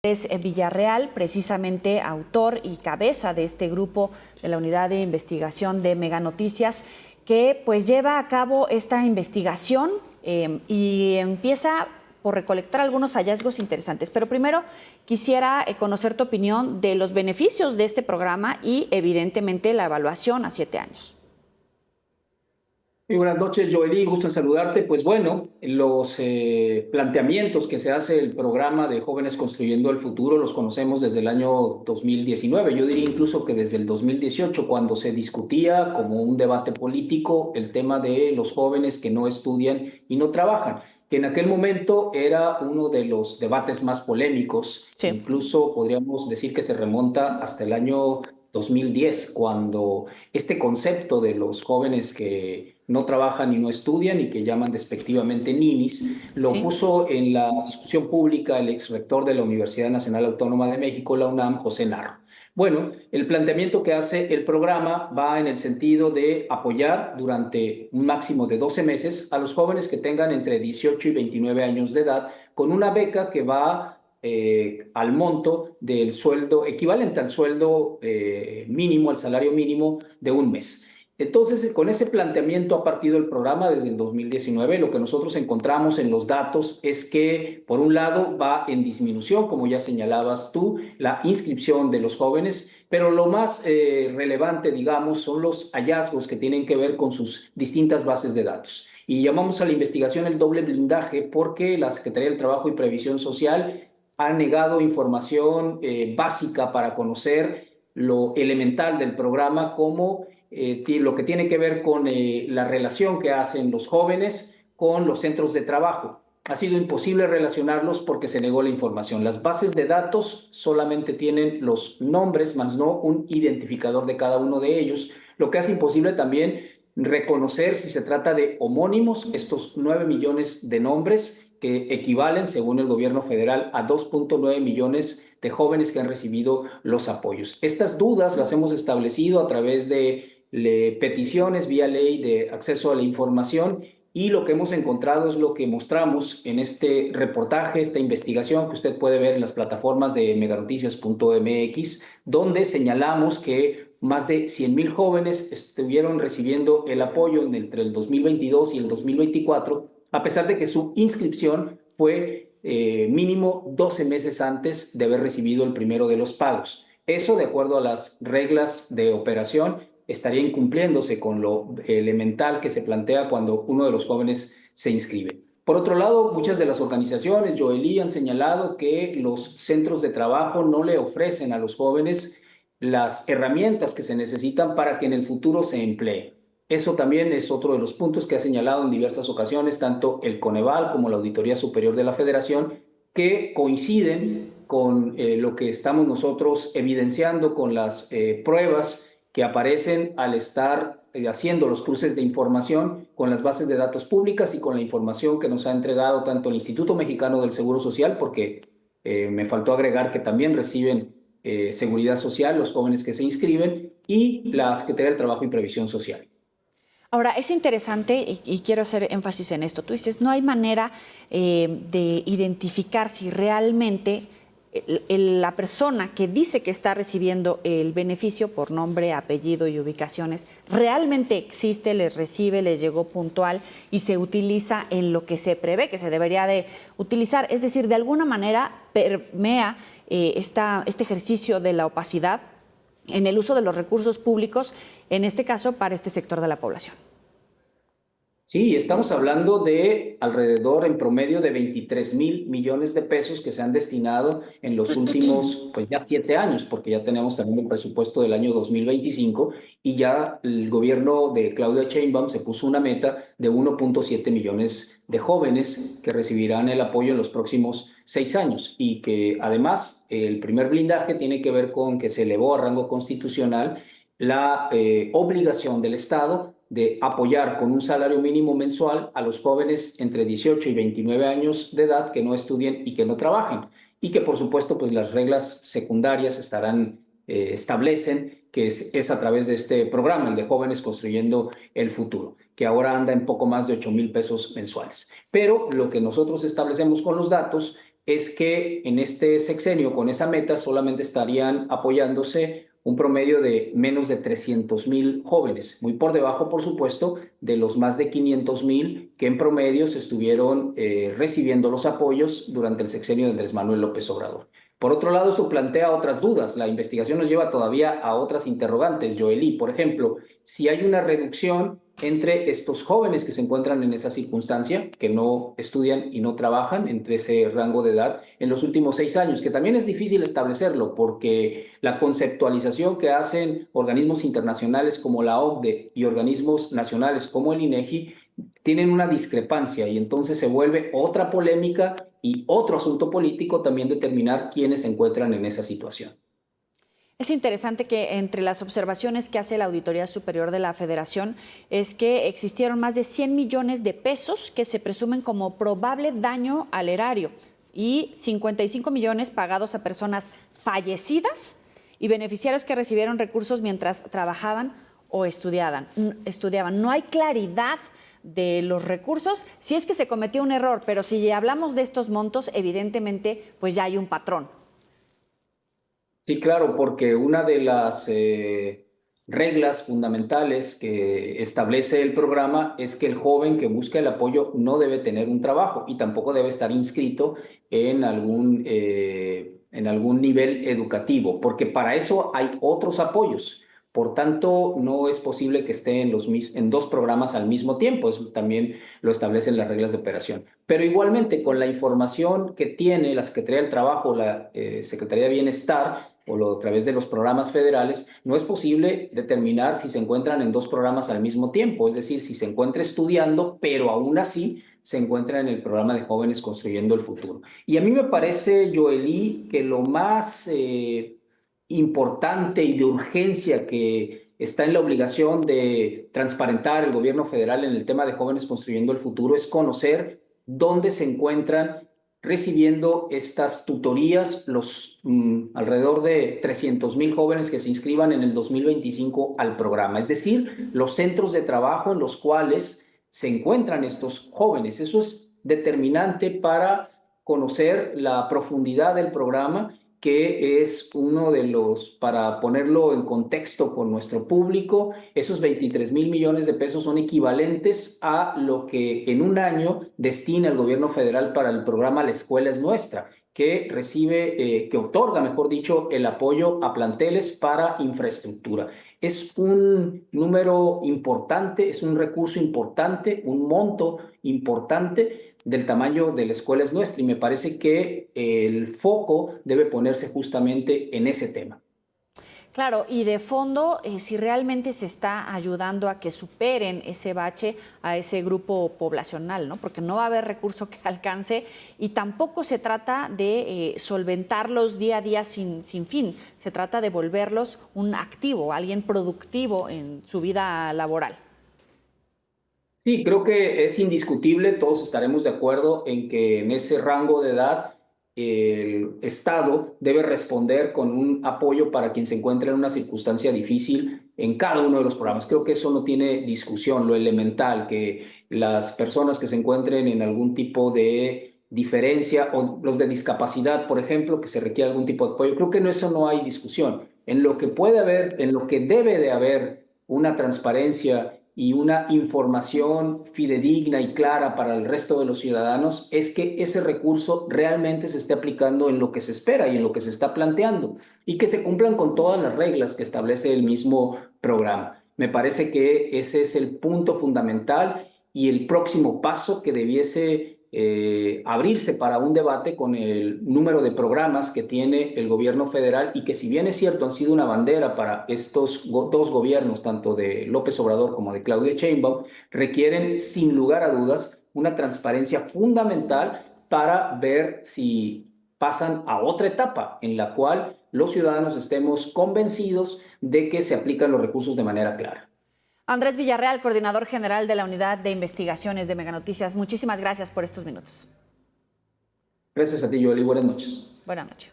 Villarreal, precisamente autor y cabeza de este grupo de la Unidad de Investigación de Mega Noticias, que pues lleva a cabo esta investigación y empieza por recolectar algunos hallazgos interesantes. Pero primero quisiera conocer tu opinión de los beneficios de este programa y evidentemente la evaluación a 7 años. Muy buenas noches, Joely, gusto en saludarte. Pues bueno, los planteamientos que se hace el programa de Jóvenes Construyendo el Futuro los conocemos desde el año 2019. Yo diría incluso que desde el 2018, cuando se discutía como un debate político el tema de los jóvenes que no estudian y no trabajan, que en aquel momento era uno de los debates más polémicos. Sí. Incluso podríamos decir que se remonta hasta el año 2010, cuando este concepto de los jóvenes que no trabajan y no estudian y que llaman despectivamente ninis, lo puso en la discusión pública el exrector de la Universidad Nacional Autónoma de México, la UNAM, José Narro. Bueno, el planteamiento que hace el programa va en el sentido de apoyar durante un máximo de 12 meses a los jóvenes que tengan entre 18 y 29 años de edad, con una beca que va al monto del sueldo, equivalente al sueldo mínimo, al salario mínimo de un mes. Entonces, con ese planteamiento ha partido el programa desde el 2019. Lo que nosotros encontramos en los datos es que, por un lado, va en disminución, como ya señalabas tú, la inscripción de los jóvenes, pero lo más relevante, digamos, son los hallazgos que tienen que ver con sus distintas bases de datos. Y llamamos a la investigación el doble blindaje porque la Secretaría del Trabajo y Previsión Social ha negado información básica para conocer lo elemental del programa, como lo que tiene que ver con la relación que hacen los jóvenes con los centros de trabajo. Ha sido imposible relacionarlos porque se negó la información. Las bases de datos solamente tienen los nombres, más no un identificador de cada uno de ellos, lo que hace imposible también reconocer si se trata de homónimos, estos 9 millones de nombres que equivalen, según el gobierno federal, a 2.9 millones de jóvenes que han recibido los apoyos. Estas dudas las hemos establecido a través de peticiones vía ley de acceso a la información, y lo que hemos encontrado es lo que mostramos en este reportaje, esta investigación que usted puede ver en las plataformas de meganoticias.mx, donde señalamos que más de 100,000 jóvenes estuvieron recibiendo el apoyo entre el 2022 y el 2024, a pesar de que su inscripción fue mínimo 12 meses antes de haber recibido el primero de los pagos. Eso, de acuerdo a las reglas de operación, estaría incumpliéndose con lo elemental que se plantea cuando uno de los jóvenes se inscribe. Por otro lado, muchas de las organizaciones, Joely, han señalado que los centros de trabajo no le ofrecen a los jóvenes las herramientas que se necesitan para que en el futuro se emplee. Eso también es otro de los puntos que ha señalado en diversas ocasiones tanto el Coneval como la Auditoría Superior de la Federación, que coinciden con lo que estamos nosotros evidenciando con las pruebas que aparecen al estar haciendo los cruces de información con las bases de datos públicas y con la información que nos ha entregado tanto el Instituto Mexicano del Seguro Social, porque me faltó agregar que también reciben seguridad social los jóvenes que se inscriben, y la Secretaría del Trabajo y Previsión Social. Ahora, es interesante y quiero hacer énfasis en esto. Tú dices, no hay manera de identificar si realmente la persona que dice que está recibiendo el beneficio por nombre, apellido y ubicaciones realmente existe, les recibe, les llegó puntual y se utiliza en lo que se prevé que se debería de utilizar. Es decir, de alguna manera permea este ejercicio de la opacidad en el uso de los recursos públicos, en este caso para este sector de la población. Sí, estamos hablando de alrededor en promedio de 23,000 millones de pesos que se han destinado en los últimos, pues ya 7 años, porque ya tenemos también el presupuesto del año 2025 y ya el gobierno de Claudia Sheinbaum se puso una meta de 1.7 millones de jóvenes que recibirán el apoyo en los próximos 6 años, y que además el primer blindaje tiene que ver con que se elevó a rango constitucional la obligación del Estado de apoyar con un salario mínimo mensual a los jóvenes entre 18 y 29 años de edad que no estudien y que no trabajen. Y que, por supuesto, pues las reglas secundarias establecen que es a través de este programa, el de Jóvenes Construyendo el Futuro, que ahora anda en poco más de 8,000 pesos mensuales. Pero lo que nosotros establecemos con los datos es que en este sexenio, con esa meta, solamente estarían apoyándose un promedio de menos de 300,000 jóvenes, muy por debajo, por supuesto, de los más de 500,000 que en promedio se estuvieron recibiendo los apoyos durante el sexenio de Andrés Manuel López Obrador. Por otro lado, esto plantea otras dudas. La investigación nos lleva todavía a otras interrogantes, Joely. Por ejemplo, si hay una reducción entre estos jóvenes que se encuentran en esa circunstancia, que no estudian y no trabajan, entre ese rango de edad, en los últimos 6 años, que también es difícil establecerlo porque la conceptualización que hacen organismos internacionales como la OCDE y organismos nacionales como el INEGI tienen una discrepancia y entonces se vuelve otra polémica y otro asunto político también determinar quiénes se encuentran en esa situación. Es interesante que entre las observaciones que hace la Auditoría Superior de la Federación es que existieron más de 100 millones de pesos que se presumen como probable daño al erario y 55 millones pagados a personas fallecidas y beneficiarios que recibieron recursos mientras trabajaban o estudiaban. No hay claridad de los recursos si es que se cometió un error, pero si hablamos de estos montos, evidentemente pues ya hay un patrón. Sí, claro, porque una de las reglas fundamentales que establece el programa es que el joven que busca el apoyo no debe tener un trabajo y tampoco debe estar inscrito en algún nivel educativo, porque para eso hay otros apoyos. Por tanto, no es posible que esté en dos programas al mismo tiempo. Eso también lo establecen las reglas de operación. Pero igualmente, con la información que tiene la Secretaría del Trabajo, la Secretaría de Bienestar, a través de los programas federales, no es posible determinar si se encuentran en dos programas al mismo tiempo, es decir, si se encuentra estudiando, pero aún así se encuentra en el programa de Jóvenes Construyendo el Futuro. Y a mí me parece, Joely, que lo más importante y de urgencia que está en la obligación de transparentar el gobierno federal en el tema de Jóvenes Construyendo el Futuro es conocer dónde se encuentran recibiendo estas tutorías los alrededor de 300,000 jóvenes que se inscriban en el 2025 al programa, es decir, los centros de trabajo en los cuales se encuentran estos jóvenes. Eso es determinante para conocer la profundidad del programa, que es uno de los, para ponerlo en contexto con nuestro público, esos 23,000 millones de pesos son equivalentes a lo que en un año destina el gobierno federal para el programa La Escuela es Nuestra, que que otorga, mejor dicho, el apoyo a planteles para infraestructura. Es un número importante, es un recurso importante, un monto importante del tamaño de La Escuela es Nuestra, y me parece que el foco debe ponerse justamente en ese tema. Claro, y de fondo, si realmente se está ayudando a que superen ese bache a ese grupo poblacional, ¿no? Porque no va a haber recurso que alcance y tampoco se trata de solventarlos día a día sin fin. Se trata de volverlos un activo, alguien productivo en su vida laboral. Sí, creo que es indiscutible, todos estaremos de acuerdo en que en ese rango de edad el Estado debe responder con un apoyo para quien se encuentre en una circunstancia difícil en cada uno de los programas. Creo que eso no tiene discusión, lo elemental, que las personas que se encuentren en algún tipo de diferencia o los de discapacidad, por ejemplo, que se requiere algún tipo de apoyo, creo que eso no hay discusión. En lo que puede haber, en lo que debe de haber una transparencia y una información fidedigna y clara para el resto de los ciudadanos es que ese recurso realmente se esté aplicando en lo que se espera y en lo que se está planteando y que se cumplan con todas las reglas que establece el mismo programa. Me parece que ese es el punto fundamental y el próximo paso que debiese abrirse para un debate con el número de programas que tiene el gobierno federal y que, si bien es cierto, han sido una bandera para estos dos gobiernos, tanto de López Obrador como de Claudia Sheinbaum, requieren sin lugar a dudas una transparencia fundamental para ver si pasan a otra etapa en la cual los ciudadanos estemos convencidos de que se aplican los recursos de manera clara. Andrés Villarreal, coordinador general de la Unidad de Investigaciones de Meganoticias, muchísimas gracias por estos minutos. Gracias a ti, Joely. Buenas noches. Buenas noches.